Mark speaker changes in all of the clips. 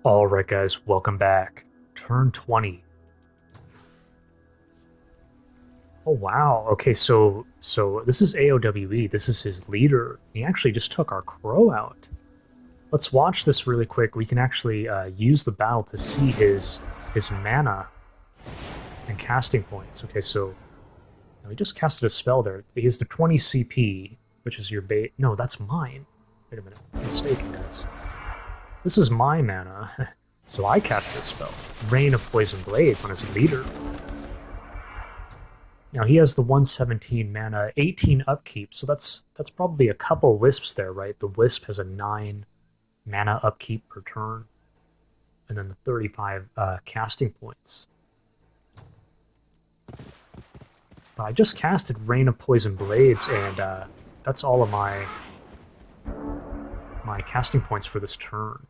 Speaker 1: Alright guys, welcome back. Turn 20. Oh wow, okay, so this is AOWE, this is his leader. He actually just took our crow out. Let's watch this really quick. We can actually use the battle to see his mana and casting points. Okay, so he just casted a spell there. He has the 20 CP, which is your bait. No, that's mine. Wait a minute, I'm mistaken, guys. This is my mana. So I cast this spell, Rain of Poison Blades, on his leader. Now he has the 117 mana, 18 upkeep, so that's probably a couple wisps there, right? The wisp has a 9 mana upkeep per turn, and then the 35 casting points. But I just casted Rain of Poison Blades, and that's all of my casting points for this turn.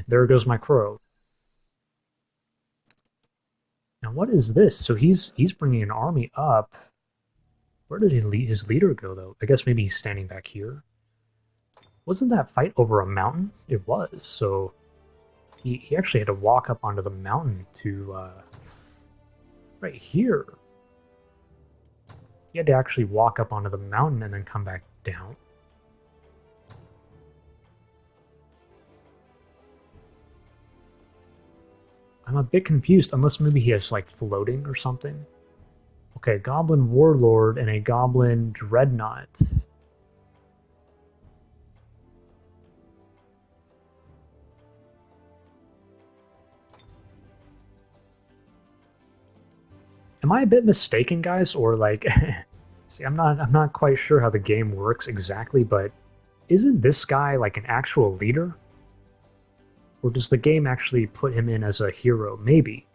Speaker 1: There goes my crow. Now what is this? So he's bringing an army up. Where did his leader go, though? I guess maybe he's standing back here. Wasn't that fight over a mountain? It was. So he actually had to walk up onto the mountain to right here. He had to actually walk up onto the mountain and then come back down. I'm a bit confused, unless maybe he has, like, floating or something. Okay, Goblin Warlord and a Goblin Dreadnought. Am I a bit mistaken, guys? Or, like... see, I'm not quite sure how the game works exactly, but isn't this guy, like, an actual leader? Or does the game actually put him in as a hero? Maybe.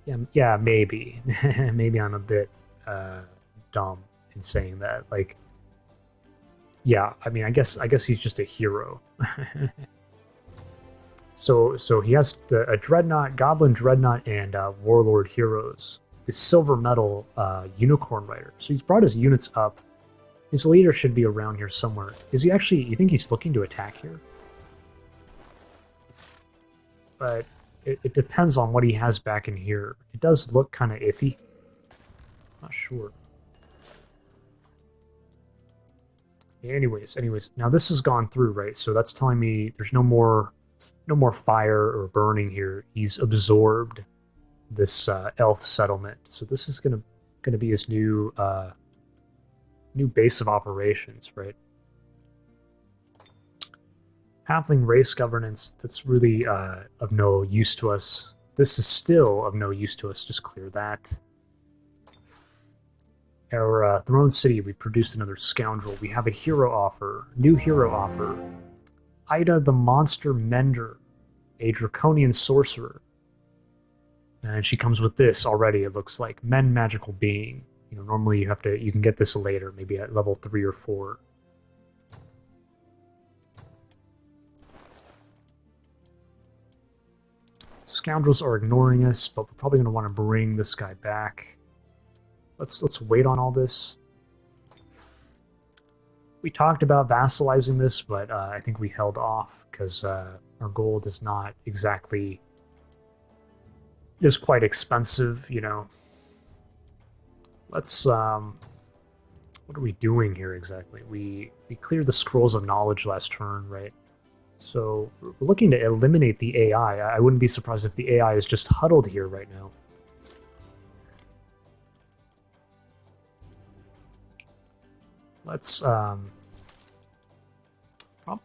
Speaker 1: Yeah, maybe. Maybe I'm a bit dumb in saying that. Like, yeah, I mean, I guess he's just a hero. So he has a Dreadnought, Goblin Dreadnought, and Warlord heroes. The Silver Metal Unicorn Rider. So he's brought his units up. His leader should be around here somewhere. Is he actually... You think he's looking to attack here? But it depends on what he has back in here. It does look kind of iffy. Not sure. Anyways, now this has gone through, right? So that's telling me there's no more fire or burning here. He's absorbed this elf settlement. So this is gonna be his new base of operations, right? Halfling race governance, that's really of no use to us. This is still of no use to us, just clear that. Our Throne City, we produced another scoundrel. We have a hero offer, new hero offer. Ida the Monster Mender, a draconian sorcerer. And she comes with this already, it looks like. Mend magical being. You know, normally you can get this later, maybe at level 3 or 4. Scoundrels are ignoring us, but we're probably going to want to bring this guy back. Let's wait on all this. We talked about vassalizing this, but I think we held off because our gold is not exactly... It is quite expensive, you know. Let's... what are we doing here exactly? We cleared the Scrolls of Knowledge last turn, right? So we're looking to eliminate the AI. I wouldn't be surprised if the AI is just huddled here right now. Let's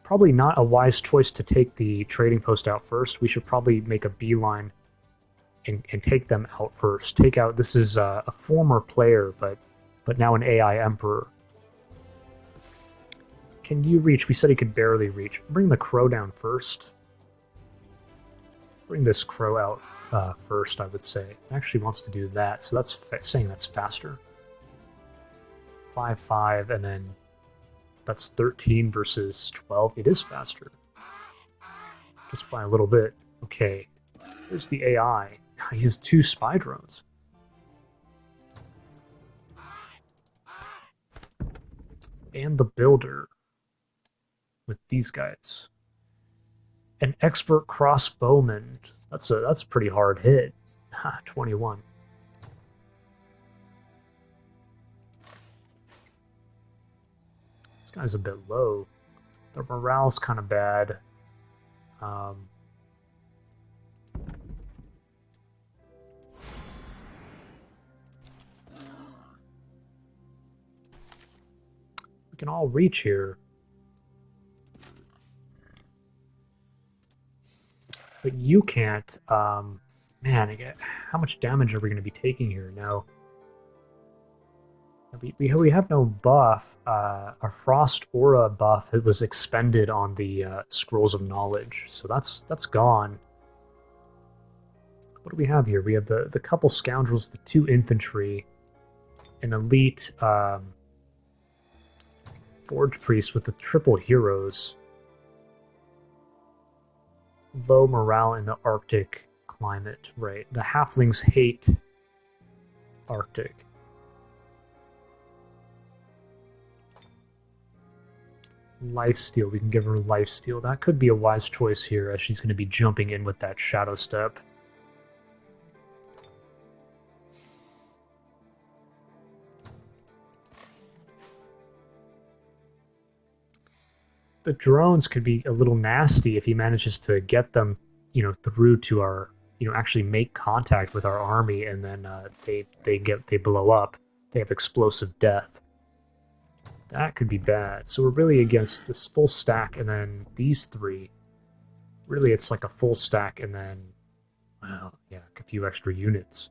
Speaker 1: probably not a wise choice to take the trading post out first. We should probably make a beeline and take them out first. Take out, this is a former player, but now an AI emperor. Can you reach? We said he could barely reach. Bring the crow down first. Bring this crow out first, I would say. It actually wants to do that, so that's saying that's faster. 5-5, and then that's 13 versus 12. It is faster. Just by a little bit. Okay. There's the AI. He has 2 spy drones. and the builder with these guys. An expert crossbowman. That's a pretty hard hit. 21. This guy's a bit low. The morale's kind of bad. We can all reach here. But you can't. Man, how much damage are we going to be taking here now? We have no buff. Our Frost Aura buff, it was expended on the Scrolls of Knowledge, so that's gone. What do we have here? We have the couple scoundrels, the 2 infantry, an elite Forge Priest with the triple heroes. Low morale in the Arctic climate, right? The halflings hate Arctic. Lifesteal, we can give her lifesteal. That could be a wise choice here, as she's going to be jumping in with that shadow step. The drones could be a little nasty if he manages to get them, through to our, actually make contact with our army, and then they blow up. They have explosive death. That could be bad. So we're really against this full stack and then these 3. Really, it's like a full stack and then, well, yeah, a few extra units.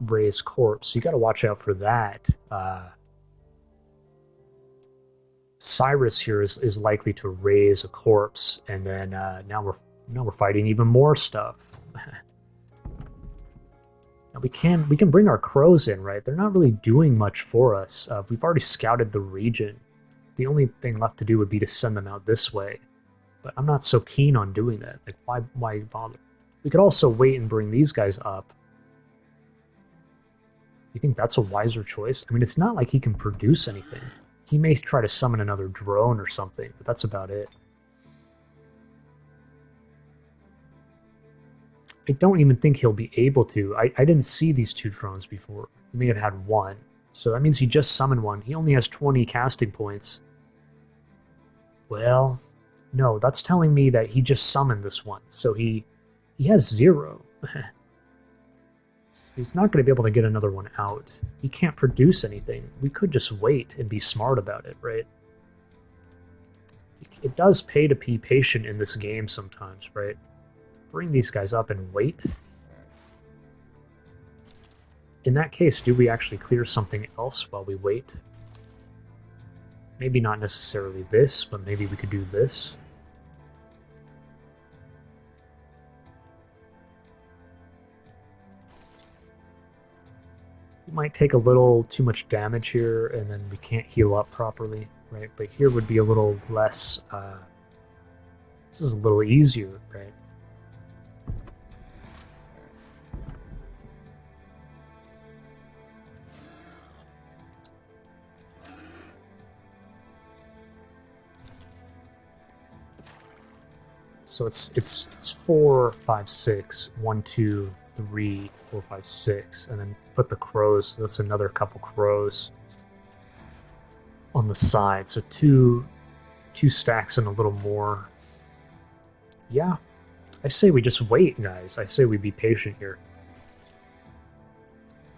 Speaker 1: Raise corpse. You got to watch out for that. Cyrus here is likely to raise a corpse, and then now we're fighting even more stuff. Now we can bring our crows in, right? They're not really doing much for us. We've already scouted the region. The only thing left to do would be to send them out this way, but I'm not so keen on doing that. Like, why bother? We could also wait and bring these guys up. You think that's a wiser choice? I mean, it's not like he can produce anything. He may try to summon another drone or something, but that's about it. I don't even think he'll be able to. I didn't see these 2 drones before. He may have had 1. So that means he just summoned 1. He only has 20 casting points. Well, no, that's telling me that he just summoned this one. So he has 0. He's not going to be able to get another one out. He can't produce anything. We could just wait and be smart about it, right? It does pay to be patient in this game sometimes, right? Bring these guys up and wait. In that case, do we actually clear something else while we wait? Maybe not necessarily this, but maybe we could do this. Might take a little too much damage here, and then we can't heal up properly, right? But here would be a little less, this is a little easier, right? So it's 4, 5, 6, 1, 2, 3, 4, 5, 6, and then put the crows. That's another couple crows on the side. So two stacks and a little more. Yeah, I say we just wait, guys. I say we be patient here.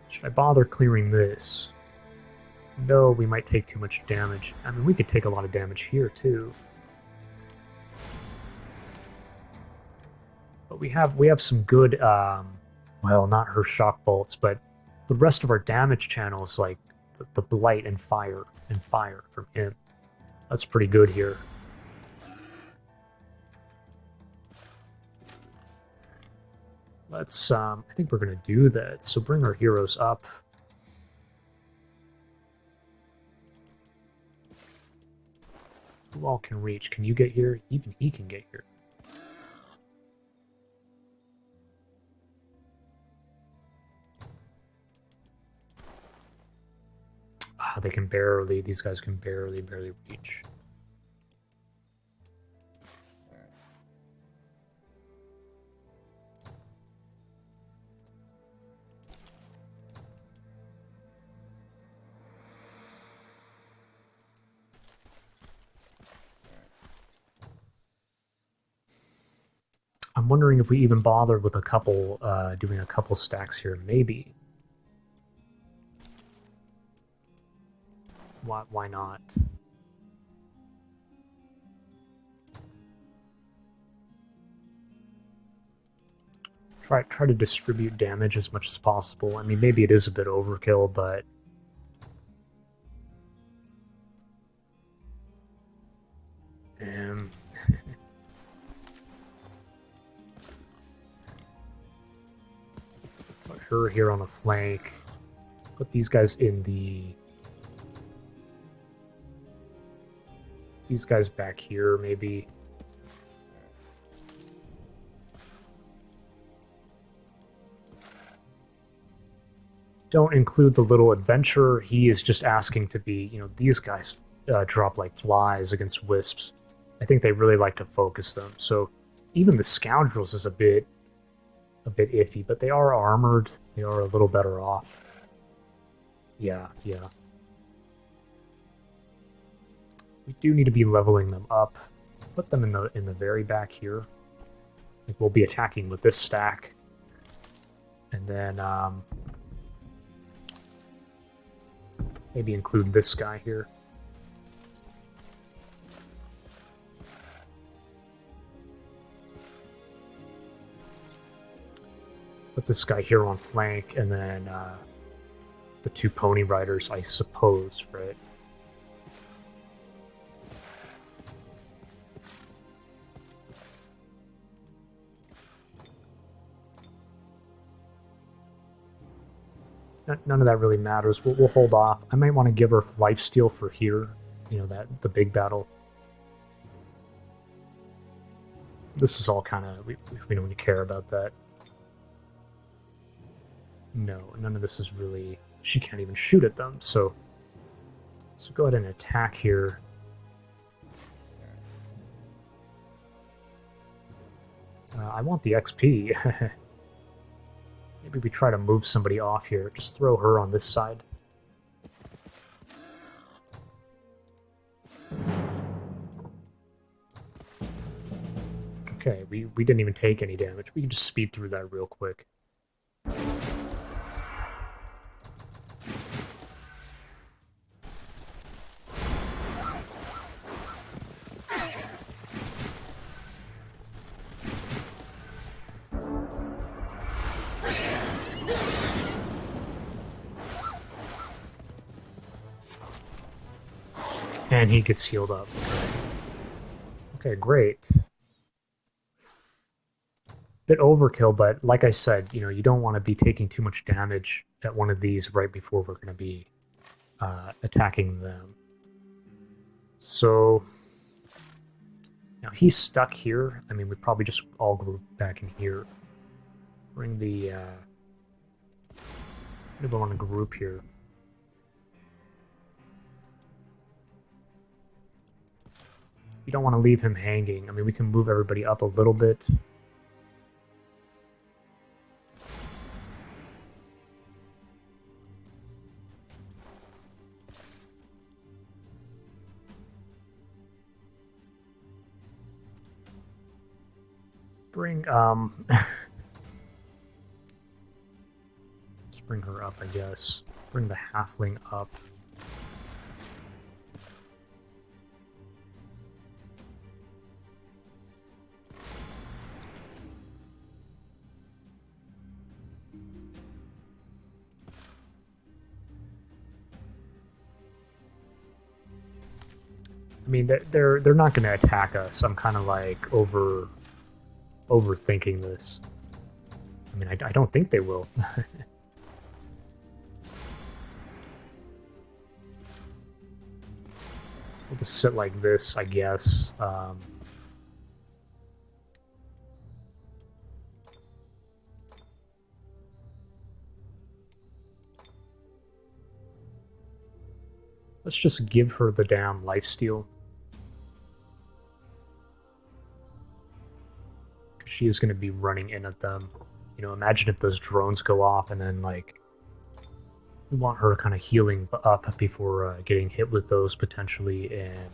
Speaker 1: Should I bother clearing this? No, we might take too much damage. I mean, we could take a lot of damage here too. But we have some good, well, not her shock bolts, but the rest of our damage channels, like the blight and fire from him. That's pretty good here. Let's, I think we're gonna do that. So bring our heroes up. Who all can reach? Can you get here? Even he can get here. Ah, they can barely, these guys can barely reach. I'm wondering if we even bothered with a couple, doing a couple stacks here. Maybe. Why not? Try to distribute damage as much as possible. I mean, maybe it is a bit overkill, but put her here on the flank. Put these guys in the... These guys back here, maybe. Don't include the little adventurer. He is just asking to be, you know, these guys drop like flies against wisps. I think they really like to focus them. So even the scoundrels is a bit iffy, but they are armored. They are a little better off. Yeah. We do need to be leveling them up. Put them in the very back here. Like we'll be attacking with this stack. And then maybe include this guy here. Put this guy here on flank, and then the two pony riders, I suppose, right? None of that really matters. We'll hold off. I might want to give her lifesteal for here. You know, the big battle. This is all kind of... We don't really care about that. No, none of this is really... She can't even shoot at them, so go ahead and attack here. I want the XP. Maybe we try to move somebody off here. Just throw her on this side. Okay, we didn't even take any damage. We can just speed through that real quick. And he gets healed up. Okay, great. Bit overkill, but like I said, you know, you don't want to be taking too much damage at one of these right before we're going to be attacking them. So now he's stuck here. I mean, we probably just all group back in here. Bring the... maybe we want to group here. You don't want to leave him hanging. I mean, we can move everybody up a little bit. Bring, let's bring her up, I guess. Bring the halfling up. I mean, they're not going to attack us. I'm kind of like overthinking this. I mean, I don't think they will. We'll just sit like this, I guess. Let's just give her the damn lifesteal. Because she is going to be running in at them. You know, imagine if those drones go off and then, like, we want her kind of healing up before getting hit with those potentially, and...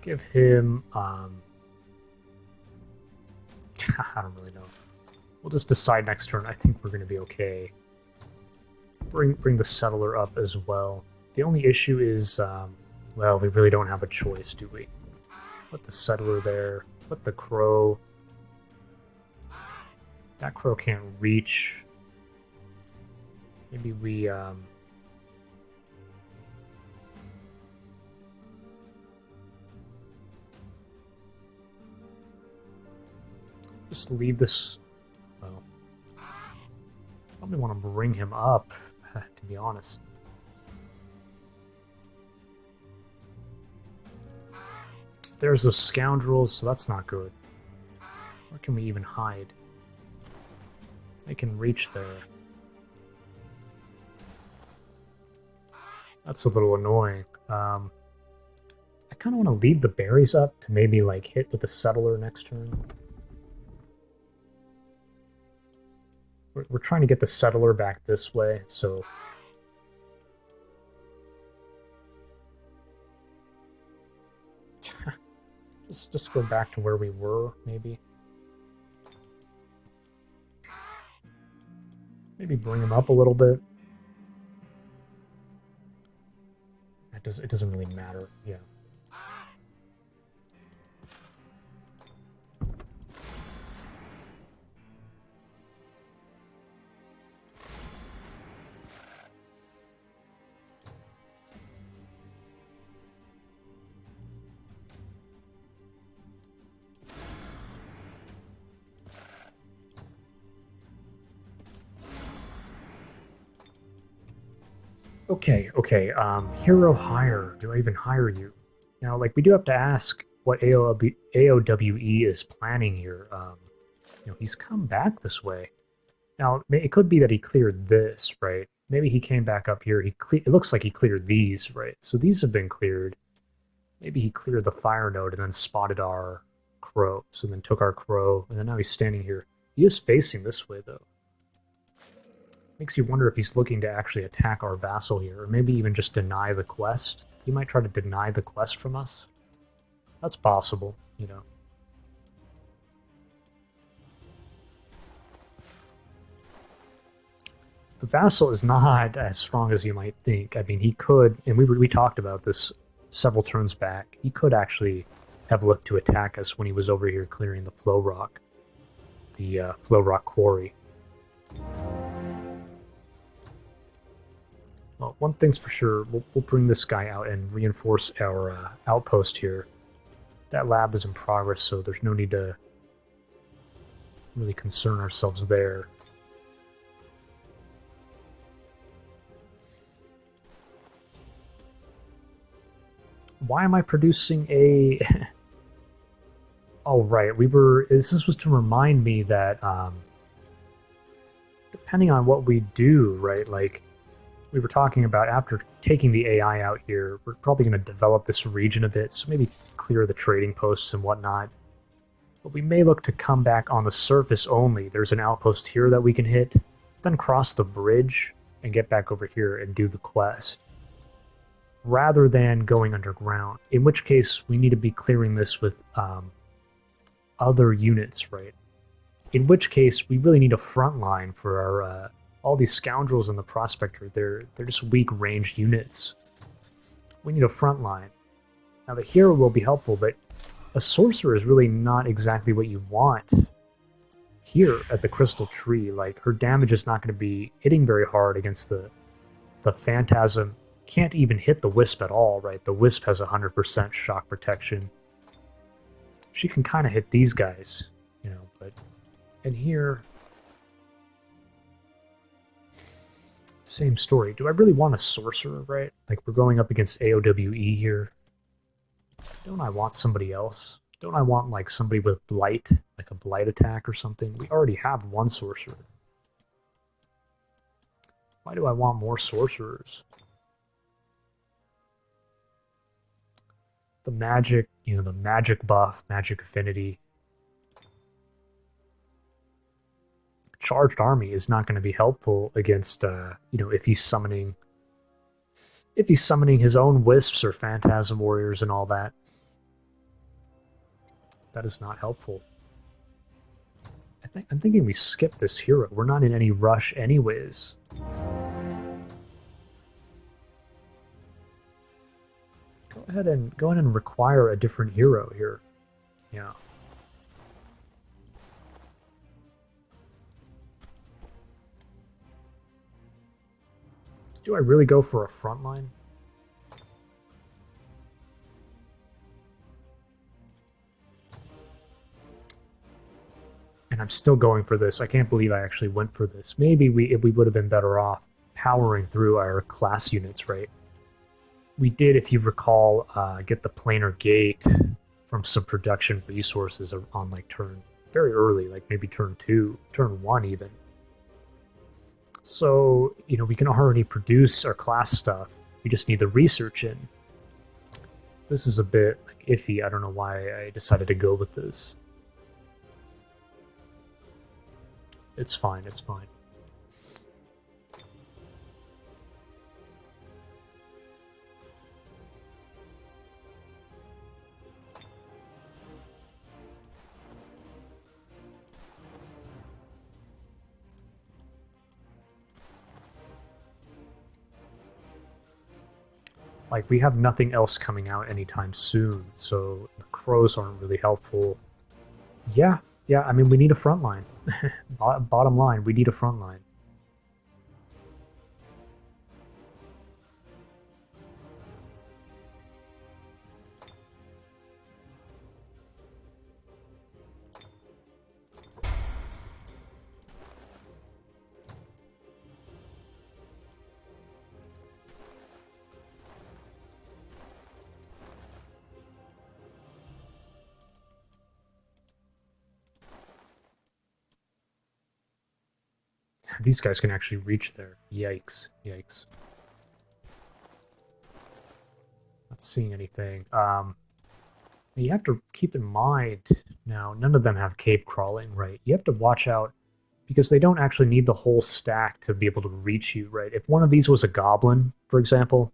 Speaker 1: give him, I don't really know. We'll just decide next turn. I think we're going to be okay. Bring the settler up as well. The only issue is, well, we really don't have a choice, do we? Put the settler there. Put the crow. That crow can't reach. Maybe we, just leave this. Well, probably want to bring him up, to be honest. There's those scoundrels, so that's not good. Where can we even hide? They can reach there. That's a little annoying. I kind of want to leave the berries up to maybe like hit with the settler next turn. We're trying to get the settler back this way, so... just go back to where we were, maybe. Maybe bring him up a little bit. It doesn't really matter, yeah. Okay, hero hire. Do I even hire you? Now, like, we do have to ask what AOWE is planning here. You know, he's come back this way. Now, it could be that he cleared this, right? Maybe he came back up here. It looks like he cleared these, right? So these have been cleared. Maybe he cleared the fire node and then spotted our crow. So then took our crow, and then now he's standing here. He is facing this way, though. Makes you wonder if he's looking to actually attack our vassal here, or maybe even just deny the quest. He might try to deny the quest from us. That's possible, you know. The vassal is not as strong as you might think. I mean, he could, and we talked about this several turns back, he could actually have looked to attack us when he was over here clearing the flow rock. The flow rock quarry. Well, one thing's for sure, we'll bring this guy out and reinforce our outpost here. That lab is in progress, so there's no need to really concern ourselves there. Why am I producing a... Oh, right, this was to remind me that, depending on what we do, right, like, we were talking about after taking the AI out here, we're probably going to develop this region a bit, so maybe clear the trading posts and whatnot. But we may look to come back on the surface only. There's an outpost here that we can hit, then cross the bridge and get back over here and do the quest, rather than going underground, in which case we need to be clearing this with other units, right? In which case we really need a front line for our... all these scoundrels in the prospector, they're just weak ranged units. We need a front line. Now the hero will be helpful, but a sorcerer is really not exactly what you want here at the crystal tree. Like, her damage is not going to be hitting very hard against the phantasm. Can't even hit the wisp at all, right? The wisp has 100% shock protection. She can kind of hit these guys, you know, but in here, same story. Do I really want a sorcerer, right? Like, we're going up against AOWE here. Don't I want somebody else? Don't I want, like, somebody with blight, like a blight attack or something? We already have one sorcerer. Why do I want more sorcerers? The magic, you know, the magic buff, magic affinity. Charged army is not going to be helpful against, you know, if he's summoning his own wisps or phantasm warriors and all that. That is not helpful. I'm thinking we skip this hero. We're not in any rush anyways. Go ahead and require a different hero here. Yeah. Do I really go for a frontline? And I'm still going for this. I can't believe I actually went for this. Maybe we would have been better off powering through our class units, right? We did, if you recall, get the planar gate from some production resources on like turn very early, like maybe turn 2, turn 1 even. So, you know, we can already produce our class stuff. We just need the research in. This is a bit like iffy. I don't know why I decided to go with this. It's fine, it's fine. Like, we have nothing else coming out anytime soon, so the crows aren't really helpful. Yeah, I mean, we need a front line. Bottom line, we need a front line. These guys can actually reach there. Yikes, yikes. Not seeing anything. You have to keep in mind, now, none of them have cave crawling, right? You have to watch out, because they don't actually need the whole stack to be able to reach you, right? If one of these was a goblin, for example,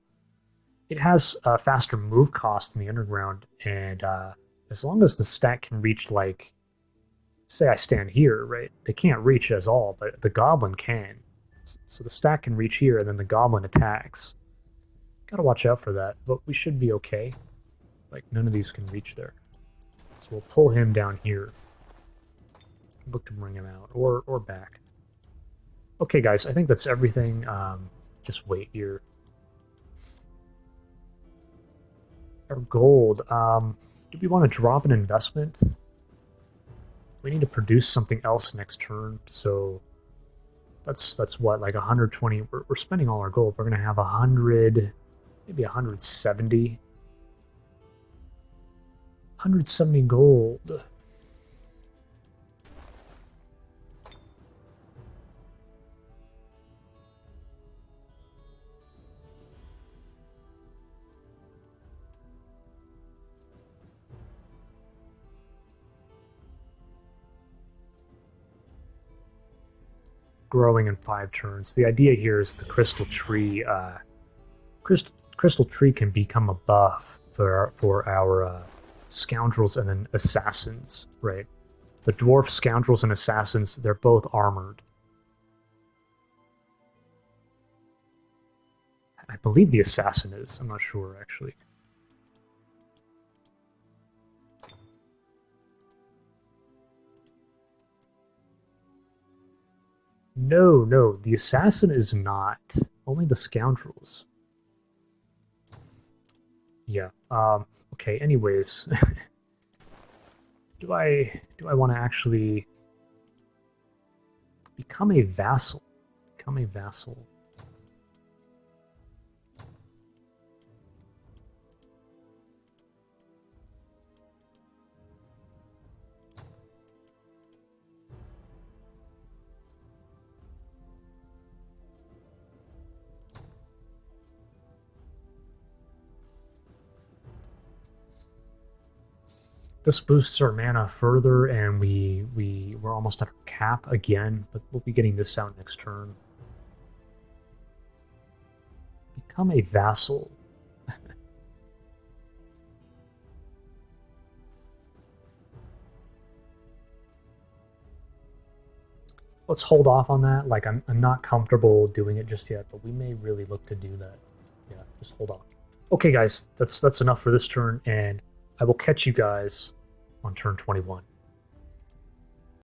Speaker 1: it has a faster move cost in the underground, and as long as the stack can reach, like, say I stand here, right? They can't reach us all, but the goblin can. So the stack can reach here, and then the goblin attacks. Gotta watch out for that, but we should be okay. Like, none of these can reach there. So we'll pull him down here. Look to bring him out, or back. Okay, guys, I think that's everything. Just wait here. Our gold. Do we want to drop an investment? We need to produce something else next turn, so that's what, like 120. We're spending all our gold. We're going to have 100, maybe 170. 170 gold. Growing in 5 turns. The idea here is the crystal tree. Crystal tree can become a buff for our scoundrels and then assassins, right? The dwarf scoundrels and assassins, they're both armored. I believe the assassin is. I'm not sure, actually. No, the assassin is not. Only the scoundrels. Yeah, okay, anyways. do I want to actually become a vassal? Become a vassal. This boosts our mana further, and we're almost at our cap again, but we'll be getting this out next turn. Become a vassal. Let's hold off on that. Like, I'm not comfortable doing it just yet, but we may really look to do that. Yeah, just hold on. Okay, guys, that's enough for this turn, and I will catch you guys on turn 21.